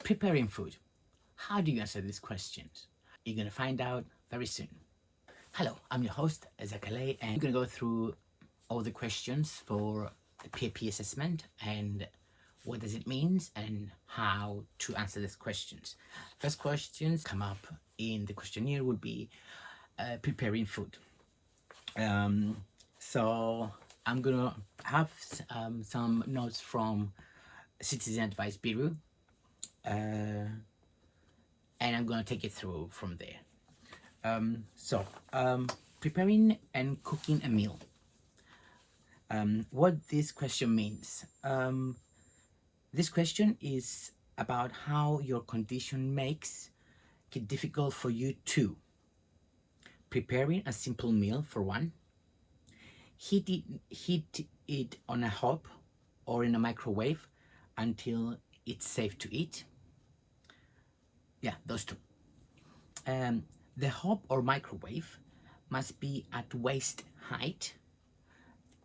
Preparing food. How do you answer these questions? You're going to find out very soon. Hello, I'm your host, Zack, and we're going to go through all the questions for the p.i.p assessment and what does it mean and how to answer these questions. First questions come up in the questionnaire would be preparing food. So I'm gonna have some notes from Citizen Advice Bureau, and I'm gonna take it through from there. Preparing and cooking a meal. What this question means. This question is about how your condition makes it difficult for you to preparing a simple meal for one, heat it on a hob or in a microwave until it's safe to eat. Yeah, those two. The hob or microwave must be at waist height,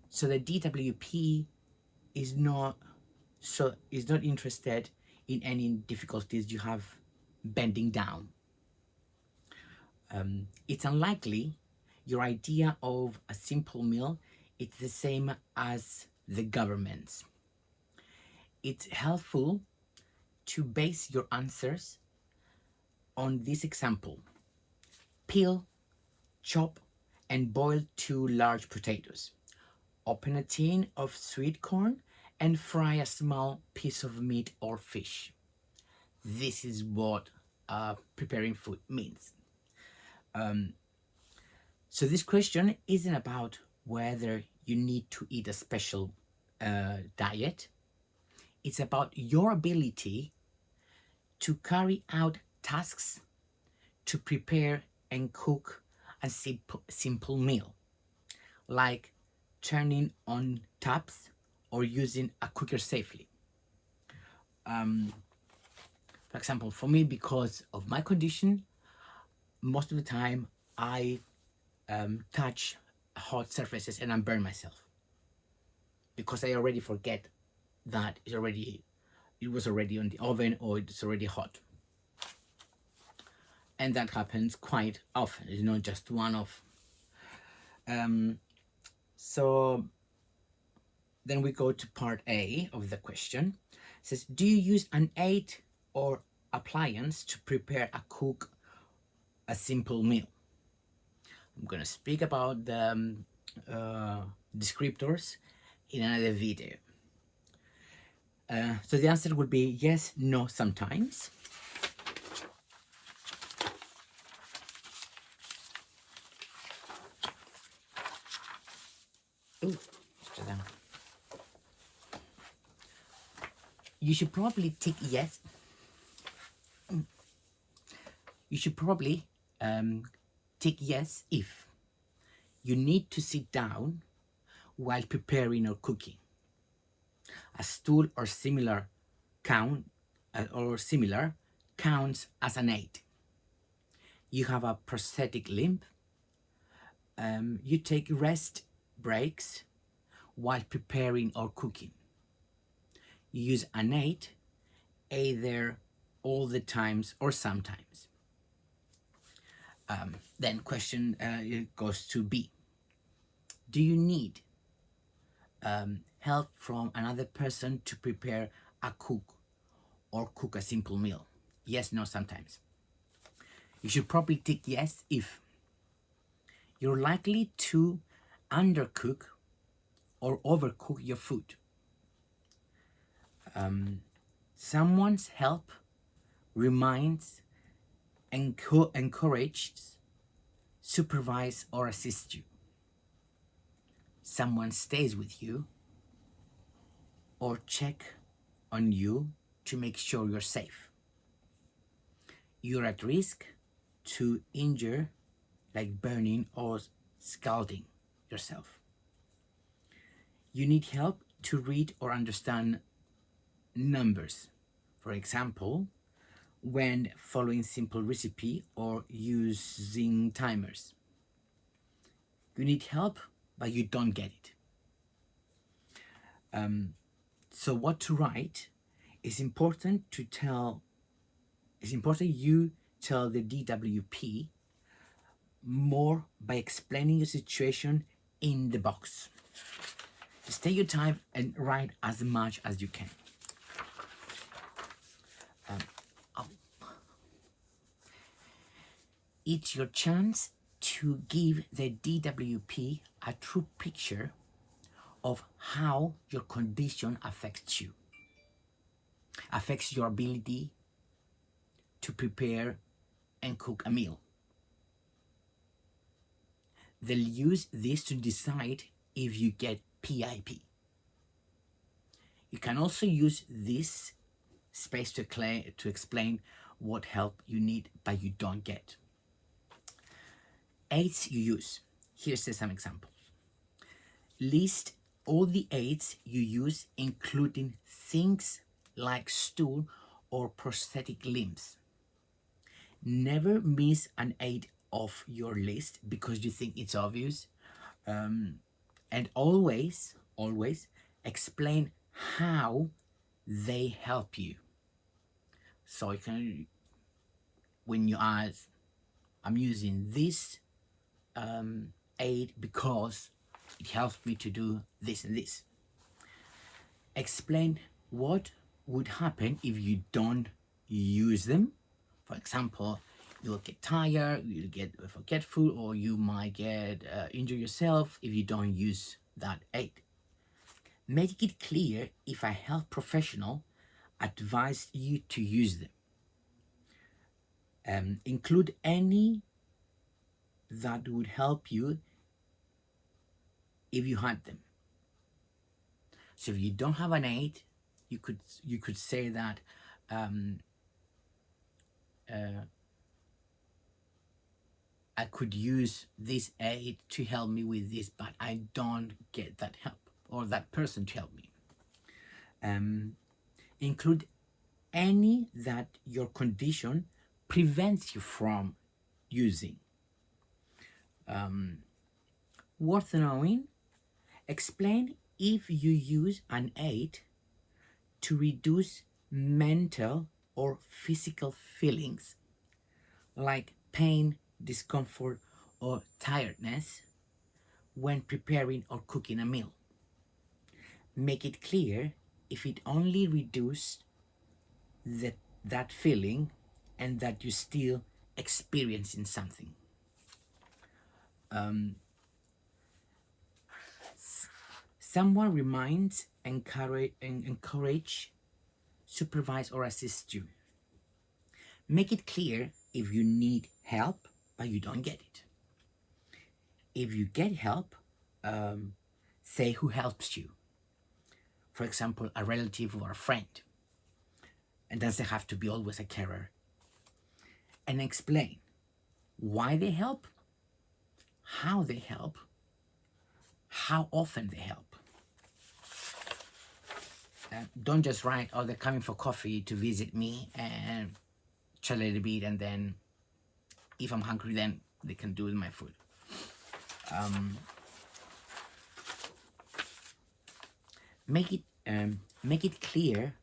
so the DWP is not interested in any difficulties you have bending down. It's unlikely your idea of a simple meal is the same as the government's. It's helpful to base your answers on this example. Peel, chop, and boil 2 large potatoes. Open a tin of sweet corn and fry a small piece of meat or fish. This is what preparing food means. So this question isn't about whether you need to eat a special diet. It's about your ability to carry out tasks to prepare and cook a simple meal, like turning on taps or using a cooker safely. For example, for me, because of my condition, most of the time I touch hot surfaces and I burn myself because I already forget that it was already on the oven or it's already hot. And that happens quite often. It's not just one-off. So then we go to part A of the question. It says, do you use an aid or appliance to prepare a simple meal? I'm gonna speak about the descriptors in another video. So the answer would be yes, no, sometimes. Ooh, you should probably tick yes. You should probably tick yes if you need to sit down while preparing or cooking. A stool or similar counts as an aid. You have a prosthetic limb. You take rest breaks while preparing or cooking. You use an aid either all the times or sometimes. Then question goes to B. Do you need help from another person to prepare a cook a simple meal? Yes, no, sometimes. You should probably tick yes if you're likely to undercook or overcook your food. Someone's help reminds, encourages, supervise, or assist you. Someone stays with you or check on you to make sure you're safe. You're at risk to injure, like burning or scalding yourself. You need help to read or understand numbers. For example, when following simple recipe or using timers. You need help, but you don't get it. So what to write is important to tell It's important you tell the DWP more by explaining your situation in the box. Just take your time and write as much as you can. It's your chance to give the DWP a true picture of how your condition affects you, affects your ability to prepare and cook a meal. They'll use this to decide if you get p.i.p. You can also use this space to explain what help you need but you don't get. Aids you use. Here's some examples. List all the aids you use, including things like stool or prosthetic limbs. Never miss an aid off your list because you think it's obvious. And always explain how they help you. So you can, when you ask, I'm using this aid because it helps me to do this and this. Explain what would happen if you don't use them. For example, you'll get tired, you'll get forgetful, or you might get injure yourself if you don't use that aid. Make it clear if a health professional advised you to use them. Include any that would help you if you had them. So if you don't have an aid, you could say that I could use this aid to help me with this, but I don't get that help or that person to help me. Include any that your condition prevents you from using. Worth knowing, explain if you use an aid to reduce mental or physical feelings like pain, discomfort, or tiredness when preparing or cooking a meal. Make it clear if it only reduced that feeling and that you're still experiencing something. Someone reminds, encourage, supervise, or assist you. Make it clear if you need help but you don't get it. If you get help, say who helps you. For example, a relative or a friend. And doesn't have to be always a carer. And explain why they help, how they help, how often they help. Don't just write, oh, they're coming for coffee to visit me and chat a little bit, and then if I'm hungry, then they can do with my food. Make it clear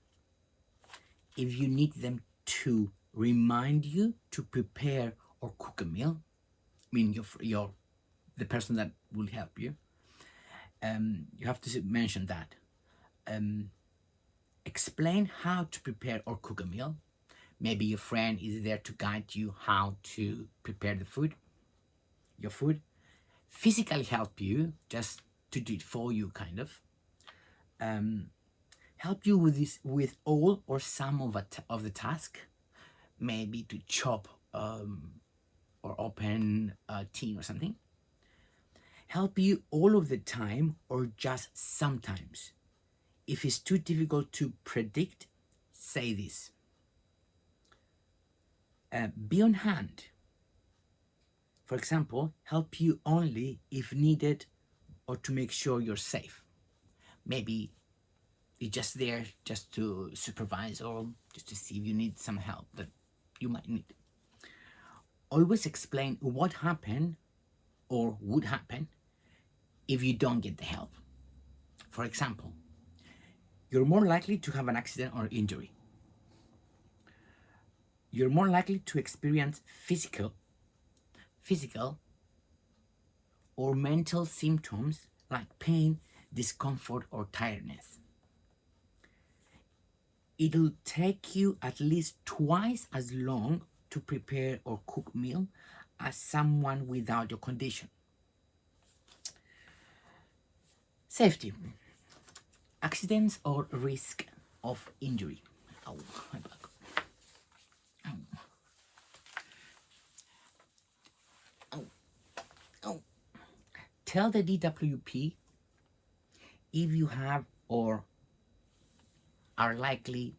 if you need them to remind you to prepare or cook a meal. I mean, the person that will help you. You have to mention that. Explain how to prepare or cook a meal. Maybe your friend is there to guide you how to prepare your food. Physically help you, just to do it for you, kind of. Help you with all or some of the task. Maybe to chop or open a tin or something. Help you all of the time or just sometimes. If it's too difficult to predict, say this. Be on hand. For example, help you only if needed or to make sure you're safe. Maybe it's just there just to supervise or just to see if you need some help that you might need. Always explain what happened or would happen if you don't get the help. For example, you're more likely to have an accident or injury. you're more likely to experience physical or mental symptoms like pain, discomfort, or tiredness. It'll take you at least twice as long to prepare or cook meal as someone without your condition. Safety, accidents or risk of injury. Ow, my back. Ow, ow, ow. Tell the DWP if you have or are likely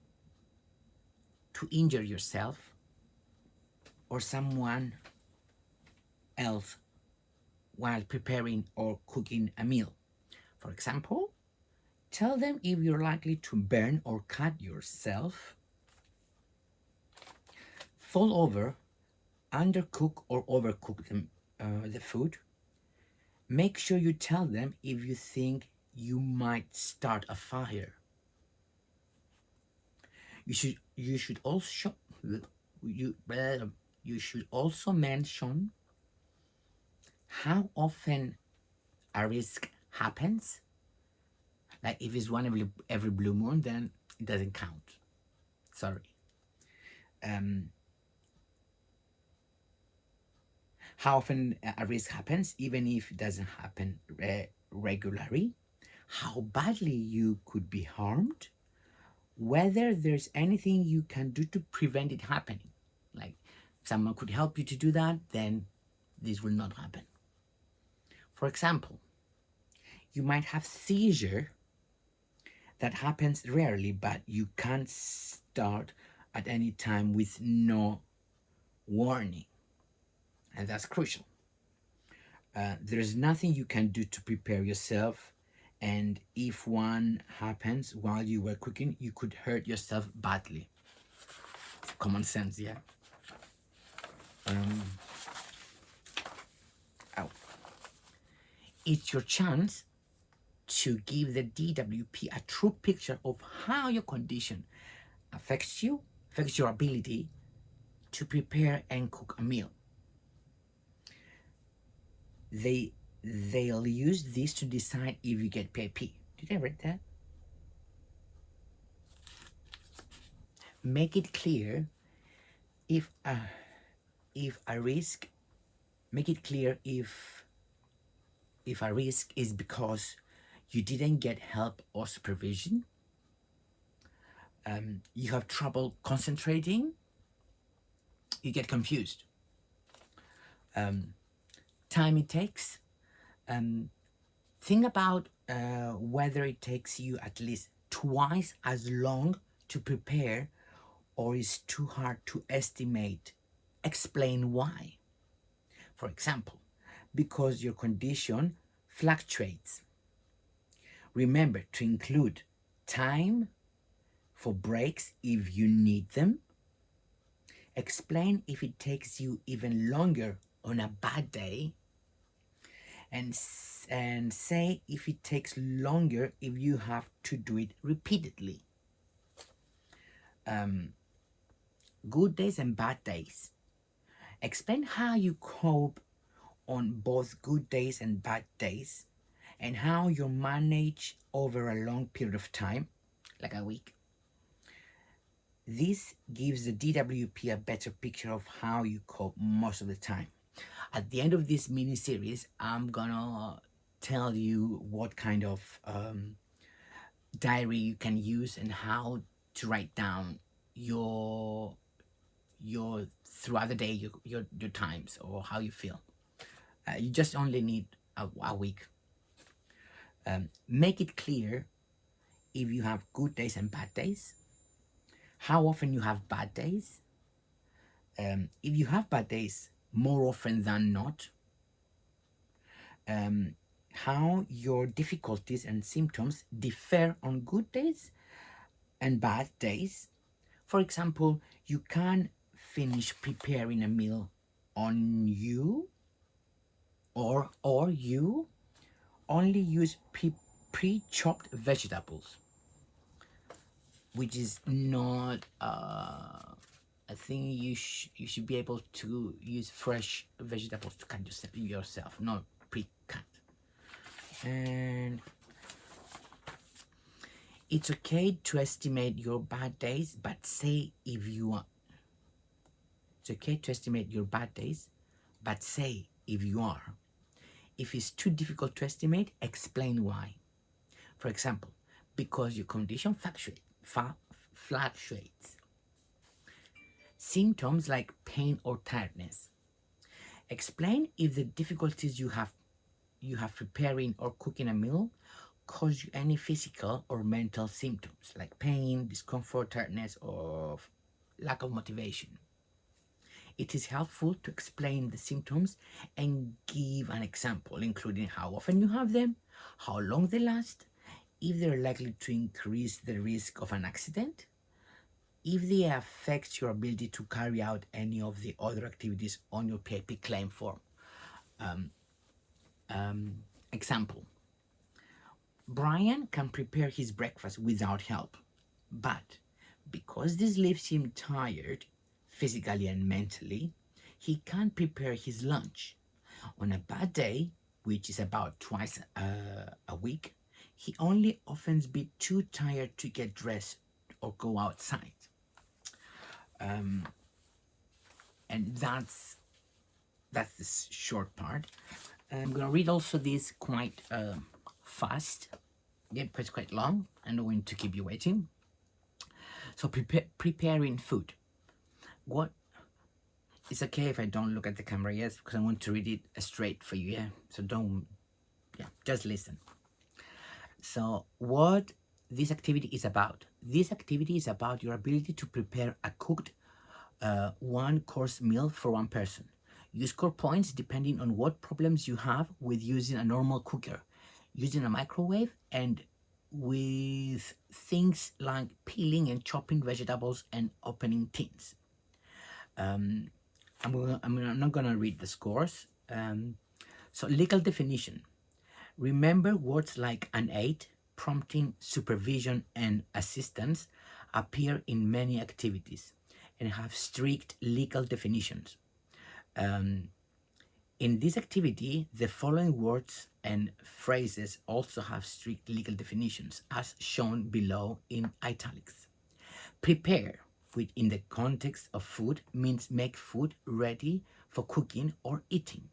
to injure yourself or someone else while preparing or cooking a meal. For example, tell them if you're likely to burn or cut yourself, fall over, undercook or overcook the food. Make sure you tell them if you think you might start a fire. You should also you should also mention how often a risk happens. Like if it's one every blue moon, then it doesn't count. Sorry. How often a risk happens, even if it doesn't happen regularly. How badly you could be harmed. Whether there's anything you can do to prevent it happening. Like someone could help you to do that, then this will not happen. For example, you might have seizure that happens rarely, but you can't start at any time with no warning. And that's crucial. There's nothing you can do to prepare yourself. And if one happens while you were cooking, you could hurt yourself badly. Common sense, yeah? Ow. It's your chance to give the DWP a true picture of how your condition affects your ability to prepare and cook a meal. They'll use this to decide if you get p.i.p. Did I read that? Make it clear if a risk. Make it clear if a risk is because you didn't get help or supervision. You have trouble concentrating. You get confused. Time it takes. Think about whether it takes you at least twice as long to prepare or is too hard to estimate. Explain why. For example, because your condition fluctuates. Remember to include time for breaks if you need them. Explain if it takes you even longer on a bad day. And say if it takes longer if you have to do it repeatedly. Good days and bad days. Explain how you cope on both good days and bad days and how you manage over a long period of time, like a week. This gives the DWP a better picture of how you cope most of the time. At the end of this mini series, I'm gonna tell you what kind of diary you can use and how to write down your throughout the day your times or how you feel. You just only need a week. Make it clear if you have good days and bad days, how often you have bad days, if you have bad days more often than not, how your difficulties and symptoms differ on good days and bad days. For example, you can finish preparing a meal on you or you only use pre-chopped vegetables, which is not I think you should be able to use fresh vegetables to cut yourself, not pre-cut. And it's okay to estimate your bad days, but say if you are. It's okay to estimate your bad days, but say if you are. If it's too difficult to estimate, explain why. For example, because your condition fluctuates. Symptoms like pain or tiredness. Explain if the difficulties you have preparing or cooking a meal cause you any physical or mental symptoms like pain, discomfort, tiredness, or lack of motivation. It is helpful to explain the symptoms and give an example, including how often you have them, how long they last, if they're likely to increase the risk of an accident, if they affect your ability to carry out any of the other activities on your p.i.p claim form. Example: Brian can prepare his breakfast without help, but because this leaves him tired physically and mentally, he can't prepare his lunch. On a bad day, which is about twice a week, he only often be too tired to get dressed or go outside. And that's the short part. I'm gonna read also this quite fast. Yeah, because it's quite long. I don't want to keep you waiting. So preparing food. What? It's okay if I don't look at the camera, yes, because I want to read it straight for you, yeah. So don't, yeah, just listen. So what this activity is about? This activity is about your ability to prepare a cooked one-course meal for one person. You score points depending on what problems you have with using a normal cooker, using a microwave, and with things like peeling and chopping vegetables and opening tins. I'm not gonna read the scores. So legal definition. Remember, words like an aid, prompting, supervision, and assistance appear in many activities and have strict legal definitions. In this activity, the following words and phrases also have strict legal definitions, as shown below in italics. Prepare, which in the context of food means make food ready for cooking or eating.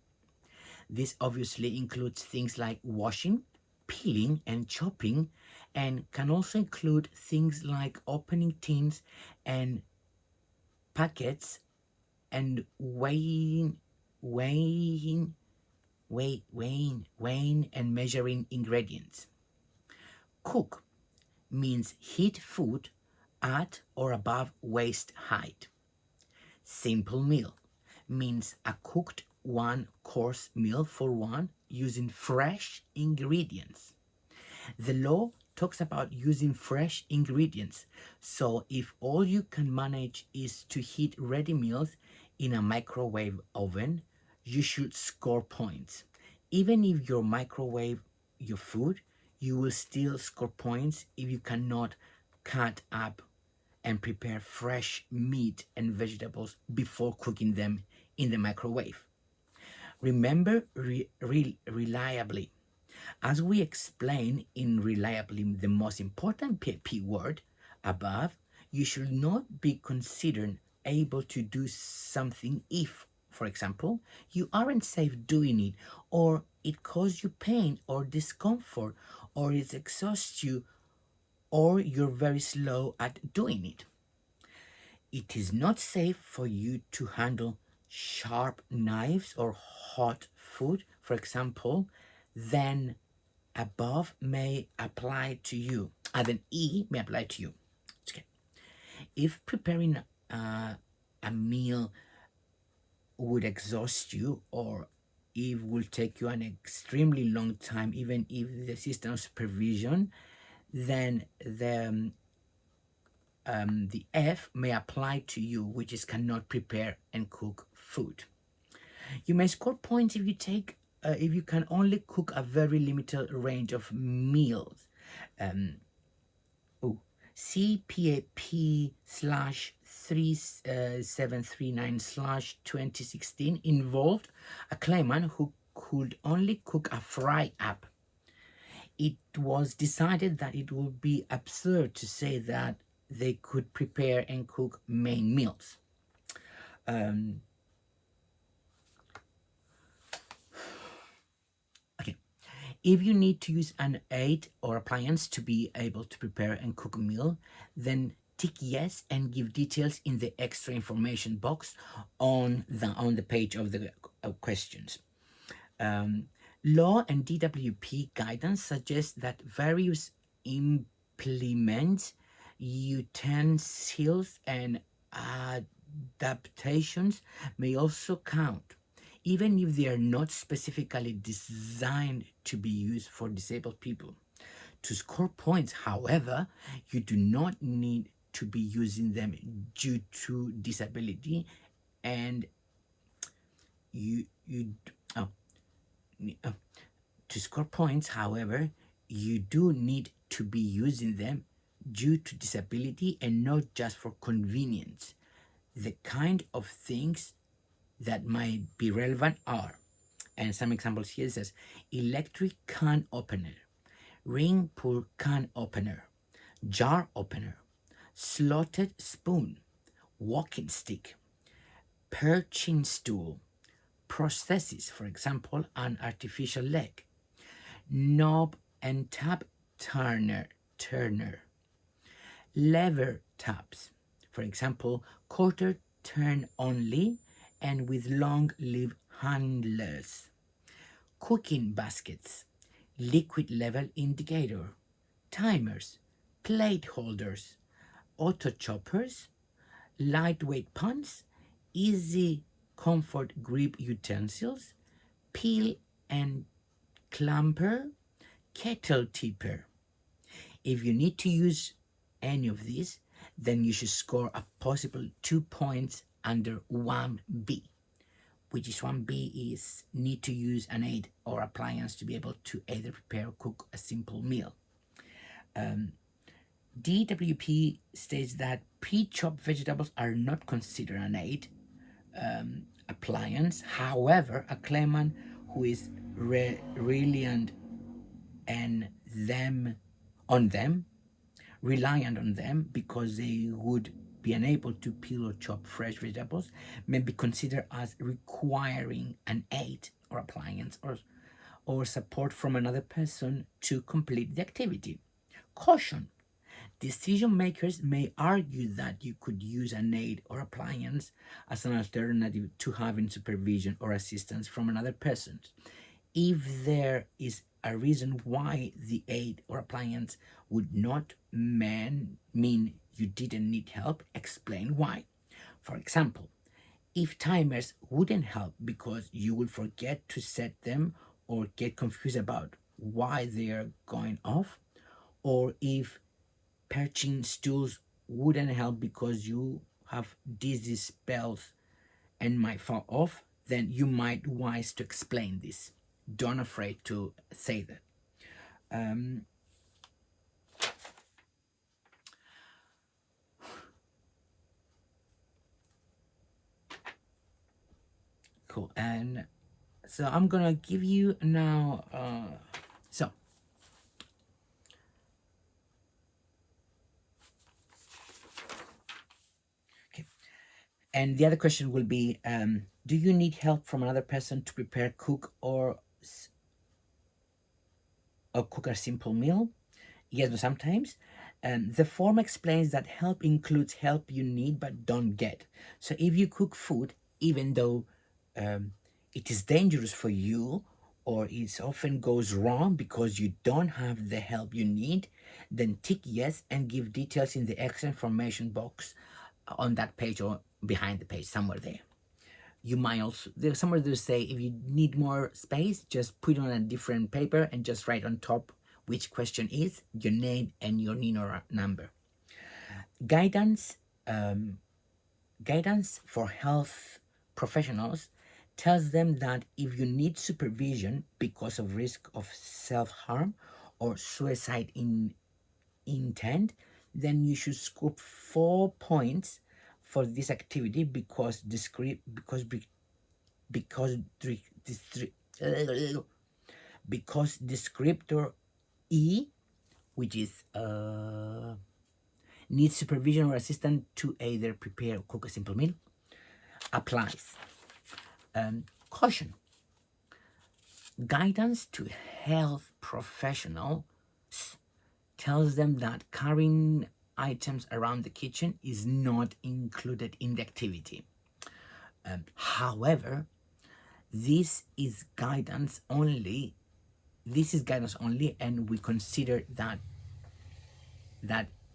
This obviously includes things like washing, peeling, and chopping, and can also include things like opening tins and packets and weighing and measuring ingredients. Cook means heat food at or above waist height. Simple meal means a cooked one-course meal for one using fresh ingredients. The law talks about using fresh ingredients, so if all you can manage is to heat ready meals in a microwave oven, you should score points. Even if you microwave your food, you will still score points if you cannot cut up and prepare fresh meat and vegetables before cooking them in the microwave. Remember reliably. As we explain in reliably the most important p.i.p word above, you should not be considered able to do something if, for example, you aren't safe doing it, or it causes you pain or discomfort, or it exhausts you, or you're very slow at doing it. It is not safe for you to handle sharp knives or hot food, for example, then above may apply to you. Then E may apply to you. Okay. If preparing a meal would exhaust you, or it will take you an extremely long time, even if the system of supervision, then the F may apply to you, which is cannot prepare and cook food. You may score points if you can only cook a very limited range of meals. See p.i.p/3 3739/2016 involved a claimant who could only cook a fry up. It was decided that it would be absurd to say that they could prepare and cook main meals. Okay, if you need to use an aid or appliance to be able to prepare and cook a meal, then tick yes and give details in the extra information box on the page of the questions. Law and DWP guidance suggests that various implements, utensils, and adaptations may also count, even if they are not specifically designed to be used for disabled people. To score points, however, you do not need to be using them due to disability, and you oh, to score points, however, you do need to be using them due to disability and not just for convenience. The kind of things that might be relevant are, and some examples here says, electric can opener, ring pull can opener, jar opener, slotted spoon, walking stick, perching stool, prosthesis, for example, an artificial leg, knob and tab turner, lever tabs, for example, quarter turn only and with long leaf handlers, cooking baskets, liquid level indicator, timers, plate holders, auto choppers, lightweight pans, easy comfort grip utensils, peel and clamper, kettle tipper. If you need to use any of these, then you should score a possible 2 points under 1B, which is 1B is need to use an aid or appliance to be able to either prepare or cook a simple meal. DWP states that pre-chopped vegetables are not considered an aid appliance. However, a claimant who is reliant and them on them, reliant on them because they would be unable to peel or chop fresh vegetables, may be considered as requiring an aid or appliance or support from another person to complete the activity. Caution: decision makers may argue that you could use an aid or appliance as an alternative to having supervision or assistance from another person. If there is a reason why the aid or appliance would not mean you didn't need help, explain why. For example, if timers wouldn't help because you will forget to set them or get confused about why they are going off, or if perching stools wouldn't help because you have dizzy spells and might fall off, then you might wise to explain this. Don't afraid to say that. Cool. And so I'm gonna give you now. So okay. And the other question will be: do you need help from another person to prepare, cook, or cook a simple meal? Yes, but sometimes. The form explains that help includes help you need but don't get. So if you cook food, even though it is dangerous for you or it often goes wrong because you don't have the help you need, then tick yes and give details in the extra information box on that page or behind the page, somewhere there. You might also, there's somewhere to say if you need more space, just put on a different paper and just write on top which question is, your name and your NINO number. Guidance, guidance for health professionals tells them that if you need supervision because of risk of self-harm or suicide intent, then you should score 4 points for this activity because because because descriptor E, which is needs supervision or assistance to either prepare or cook a simple meal, applies. Caution. Guidance to health professionals tells them that carrying items around the kitchen is not included in the activity. However, this is guidance only. This is guidance only, and we consider that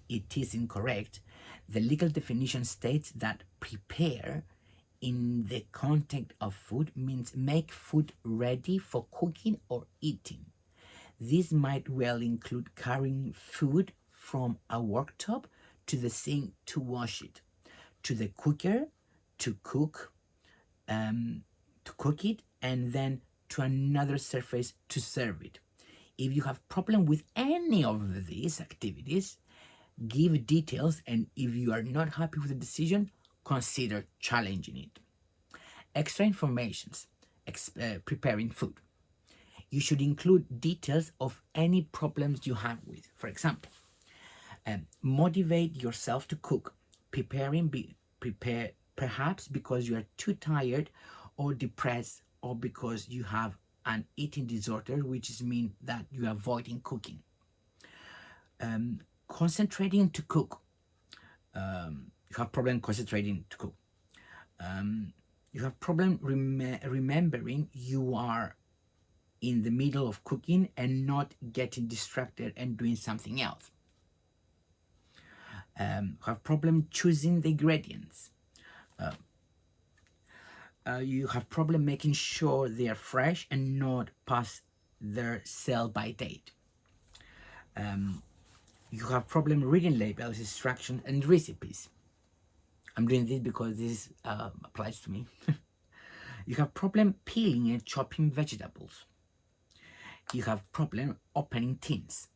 it is incorrect. The legal definition states that prepare in the context of food means make food ready for cooking or eating. This might well include carrying food from a worktop to the sink to wash it, to the cooker to cook it, and then to another surface to serve it. If you have problem with any of these activities, give details, and if you are not happy with the decision, consider challenging it. Extra informations, preparing food. You should include details of any problems you have with. For example, motivate yourself to cook. Prepare perhaps because you are too tired or depressed, or because you have an eating disorder, which is mean that you are avoiding cooking. Concentrating to cook. You have problem concentrating to cook. You have problem remembering you are in the middle of cooking and not getting distracted and doing something else. Have problem choosing the ingredients. You have problem making sure they are fresh and not past their sell-by date. You have problem reading labels, instructions, and recipes. I'm doing this because this applies to me. You have problem peeling and chopping vegetables. You have problem opening tins.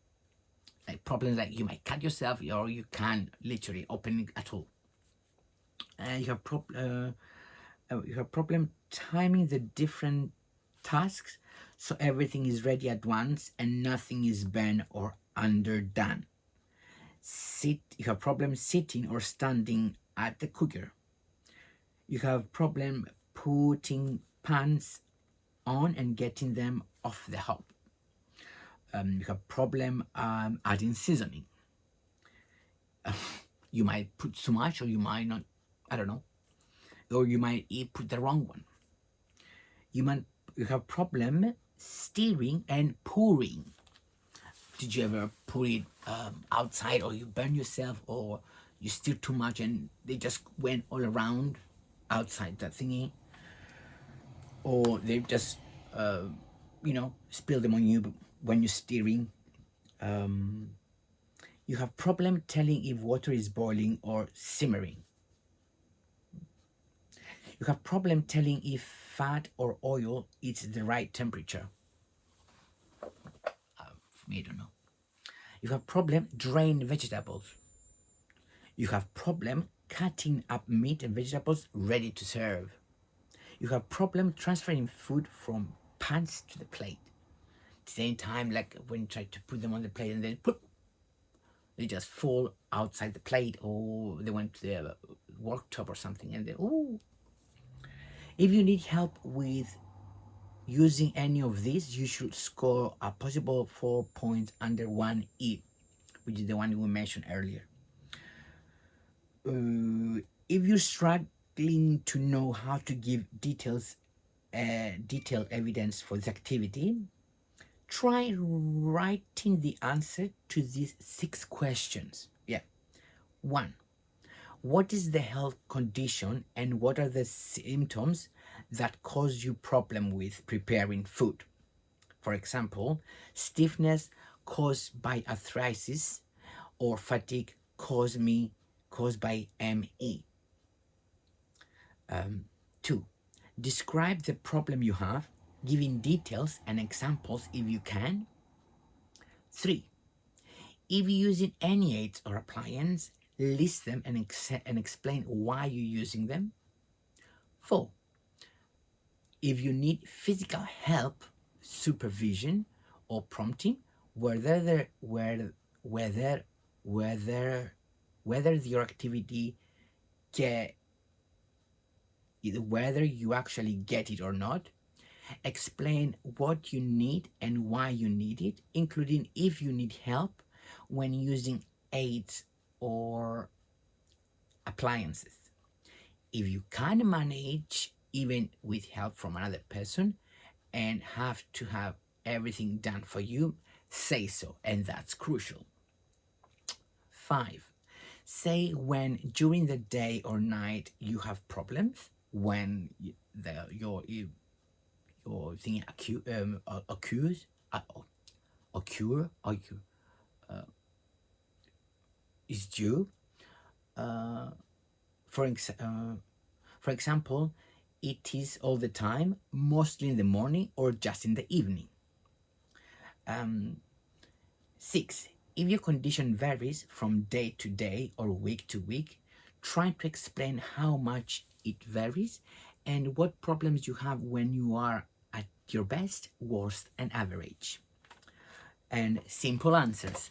Like problems like you might cut yourself, or you can't literally open it at all. You have problem timing the different tasks so everything is ready at once and nothing is burned or underdone. You have problem sitting or standing at the cooker. You have problem putting pans on and getting them off the hob. You have problem adding seasoning. You might put too much, or you might not, I don't know, or you might put the wrong one. You have problem stirring and pouring. Did you ever put it outside, or you burn yourself, or you stir too much and they just went all around outside that thingy, or they just spill them on you when you're stirring. You have problem telling if water is boiling or simmering. You have problem telling if fat or oil is the right temperature. For me, I don't know. You have problem drain vegetables. You have problem cutting up meat and vegetables ready to serve. You have problem transferring food from pans to the plate. At the same time, like when you try to put them on the plate and then they just fall outside the plate, or they went to the worktop or something, and then ooh. If you need help with using any of these, you should score a possible 4 points under 1E, which is the one we mentioned earlier. If you're struggling to know how to give detailed evidence for this activity, try writing the answer to these 6 questions. 1. What is the health condition and what are the symptoms that cause you problem with preparing food? For example, stiffness caused by arthritis, or fatigue caused by ME. 2. Describe the problem you have, giving details and examples if you can. 3. If you're using any aids or appliance, list them and explain why you're using them. 4. If you need physical help, supervision, or prompting, whether there, whether whether whether your activity get whether you actually get it or not, explain what you need and why you need it, including if you need help when using aids or appliances. If you can't manage even with help from another person and have to have everything done for you, say so, and that's crucial. 5. Say when during the day or night you have problems, when your thing occurs, occur, is due. Uh, for example, it is all the time, mostly in the morning or just in the evening. 6. If your condition varies from day to day or week to week, try to explain how much it varies and what problems you have when you are at your best, worst, and average. And simple answers.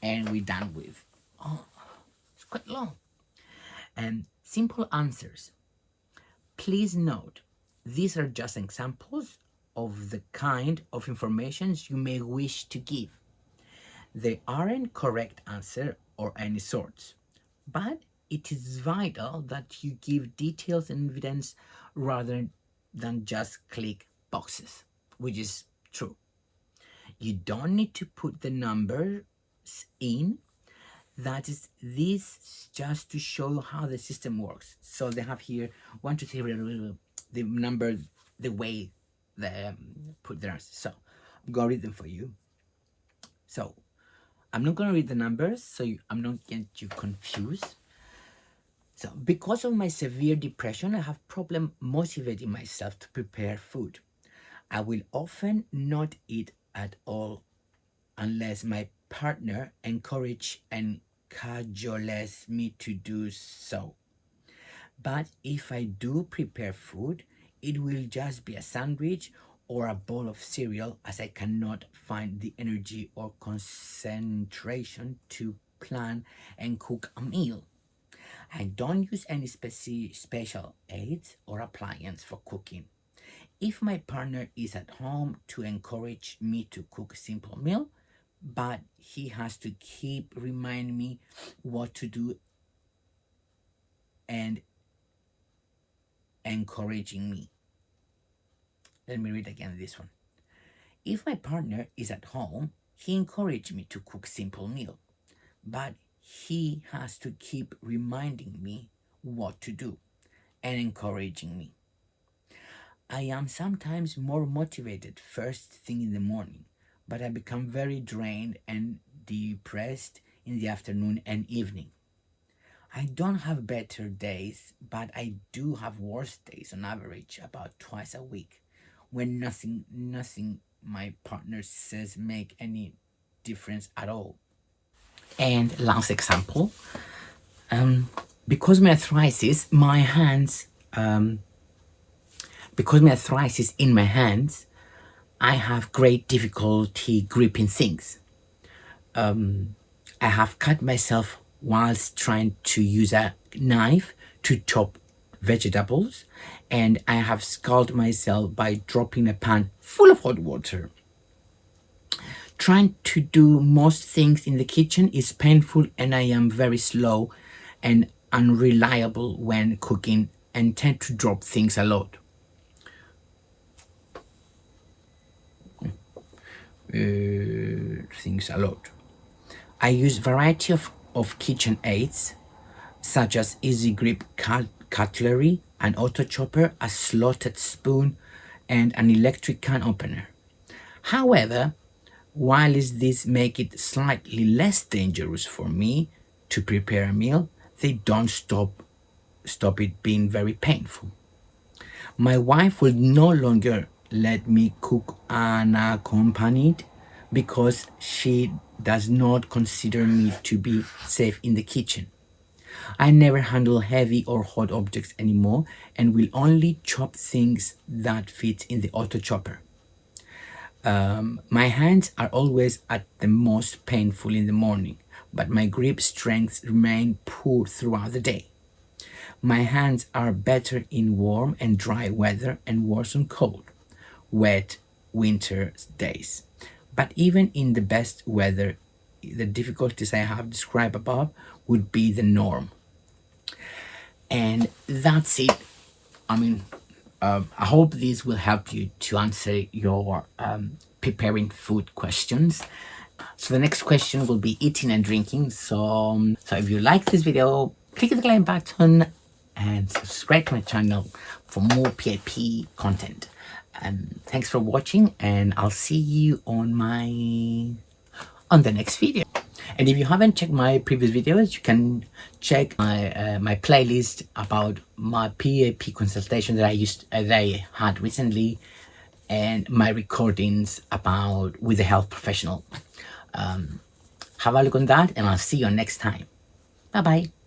And we're done with. Oh, it's quite long. And simple answers. Please note, these are just examples of the kind of information you may wish to give. They aren't correct answer or any sorts, but it is vital that you give details and evidence rather than just click boxes, which is true. You don't need to put the numbers in. That is this just to show how the system works. So they have here 1, 2, 3, the number, the way they put their answers. So I'm gonna read them for you. So I'm not gonna read the numbers, so I'm not get you confused. So because of my severe depression, I have problem motivating myself to prepare food. I will often not eat at all unless my partner encourage and cajoles me to do so. But if I do prepare food, it will just be a sandwich or a bowl of cereal, as I cannot find the energy or concentration to plan and cook a meal. I don't use any special aids or appliance for cooking. If my partner is at home to encourage me to cook a simple meal, but he has to keep reminding me what to do and encouraging me. Let me read again this one. If my partner is at home, he encouraged me to cook simple meal, but he has to keep reminding me what to do and encouraging me. I am sometimes more motivated first thing in the morning, but I become very drained and depressed in the afternoon and evening. I don't have better days, but I do have worse days on average about twice a week when nothing my partner says make any difference at all. And last example, because my arthritis, my hands, because my arthritis in my hands, I have great difficulty gripping things. I have cut myself whilst trying to use a knife to chop vegetables, and I have scalded myself by dropping a pan full of hot water. Trying to do most things in the kitchen is painful, and I am very slow and unreliable when cooking and tend to drop things a lot. I use variety of kitchen aids such as easy grip cutlery, an auto chopper, a slotted spoon, and an electric can opener. However, while these make it slightly less dangerous for me to prepare a meal, they don't stop it being very painful. My wife will no longer let me cook unaccompanied because she does not consider me to be safe in the kitchen. I never handle heavy or hot objects anymore and will only chop things that fit in the auto chopper. My hands are always at the most painful in the morning, but my grip strength remain poor throughout the day. My hands are better in warm and dry weather and worse on cold, wet winter days. But even in the best weather, the difficulties I have described above would be the norm. And that's it. I mean, I hope this will help you to answer your preparing food questions. So the next question will be eating and drinking. So if you like this video, click the like button and subscribe to my channel for more p.i.p content. Thanks for watching, and I'll see you on the next video. And if you haven't checked my previous videos, you can check my playlist about my p.i.p consultation that I had recently, and my recordings about with a health professional. Have a look on that, and I'll see you next time. Bye bye.